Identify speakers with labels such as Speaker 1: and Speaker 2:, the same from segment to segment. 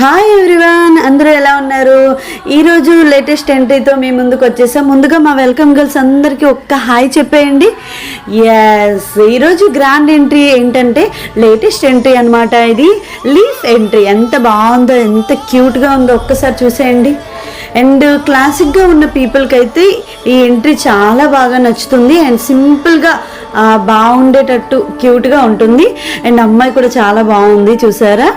Speaker 1: Hi everyone, అందరూ ఎలా ఉన్నారు? ఈరోజు లేటెస్ట్ ఎంట్రీతో మీ ముందుకు వచ్చేసాం. ముందుగా మా వెల్కమ్ గర్ల్స్ అందరికీ ఒక్క హాయ్ చెప్పేయండి. ఎస్, ఈరోజు గ్రాండ్ ఎంట్రీ ఏంటంటే లేటెస్ట్ ఎంట్రీ అనమాట. ఇది లీఫ్ ఎంట్రీ. ఎంత బాగుందో, ఎంత క్యూట్గా ఉందో ఒక్కసారి చూసేయండి. అండ్ క్లాసిక్గా ఉన్న పీపుల్కి అయితే ఈ ఎంట్రీ చాలా బాగా నచ్చుతుంది. అండ్ సింపుల్గా బాగుండేటట్టు క్యూట్గా ఉంటుంది. అండ్ అమ్మాయి కూడా చాలా బాగుంది, చూసారా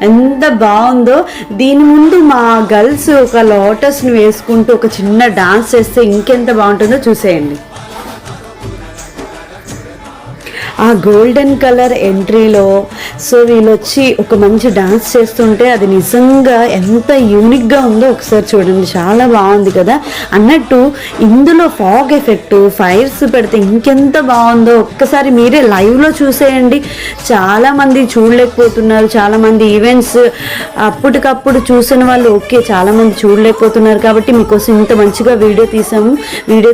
Speaker 1: ఎంత బాగుందో. దీని ముందు మా గర్ల్స్ ఒక లోటస్ని వేసుకుంటూ ఒక చిన్న డాన్స్ చేస్తే ఇంకెంత బాగుంటుందో చూసేయండి. ఆ గోల్డెన్ కలర్ ఎంట్రీలో వీళ్ళు వచ్చి ఒక మంచి డాన్స్ చేస్తుంటే అది నిజంగా ఎంత యూనిక్గా ఉందో ఒకసారి చూడండి. చాలా బాగుంది కదా. అన్నట్టు ఇందులో ఫాగ్ ఎఫెక్ట్, ఫైర్స్ పెడితే ఇంకెంత బాగుందో ఒక్కసారి మీరే లైవ్లో చూసేయండి. చాలామంది చూడలేకపోతున్నారు. చాలామంది ఈవెంట్స్ అప్పటికప్పుడు చూసిన వాళ్ళు ఓకే, చాలామంది చూడలేకపోతున్నారు కాబట్టి మీకోసం ఇంత మంచిగా వీడియో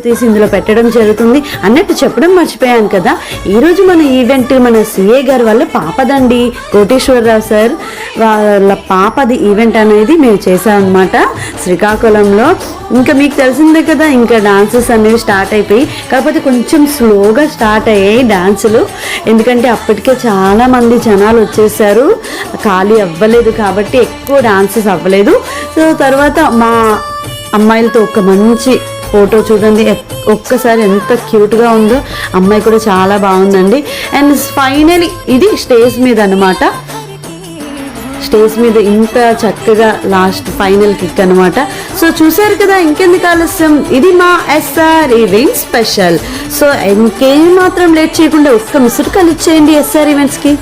Speaker 1: తీసి ఇందులో పెట్టడం జరుగుతుంది. అన్నట్టు చెప్పడం మర్చిపోయాను కదా, ఈరోజు మన ఈవెంట్ మన సిఏ గారి వల్ల పాపదండి, కోటేశ్వరరావు సార్ వాళ్ళ పాపది ఈవెంట్ అనేది మేము చేసామన్నమాట శ్రీకాకుళంలో. ఇంకా మీకు తెలిసిందే కదా, ఇంకా డాన్సెస్ అనేవి స్టార్ట్ అయిపోయి, కాకపోతే కొంచెం స్లోగా స్టార్ట్ అయ్యాయి డాన్సులు. ఎందుకంటే అప్పటికే చాలామంది జనాలు వచ్చేసారు, ఖాళీ అవ్వలేదు కాబట్టి ఎక్కువ డాన్సెస్ అవ్వలేదు. తర్వాత మా అమ్మాయిలతో ఒక మంచి ఫోటో చూడండి, ఒక్కసారి ఎంత క్యూట్గా ఉందో. అమ్మాయి కూడా చాలా బాగుందండి. అండ్ ఫైనలీ ఇది స్టేజ్ మీద అనమాట. స్టేజ్ మీద ఇంత చక్కగా లాస్ట్ ఫైనల్ కిక్ అనమాట. చూసారు కదా, ఇంకెందుకు ఆలస్యం, ఇది మా ఎస్ఆర్ ఈవెంట్ స్పెషల్. ఇంకేం మాత్రం లేట్ చేయకుండా ఒక్క మిస్డ్ కాల్ ఇచ్చేయండి ఎస్ఆర్ ఈవెంట్స్కి.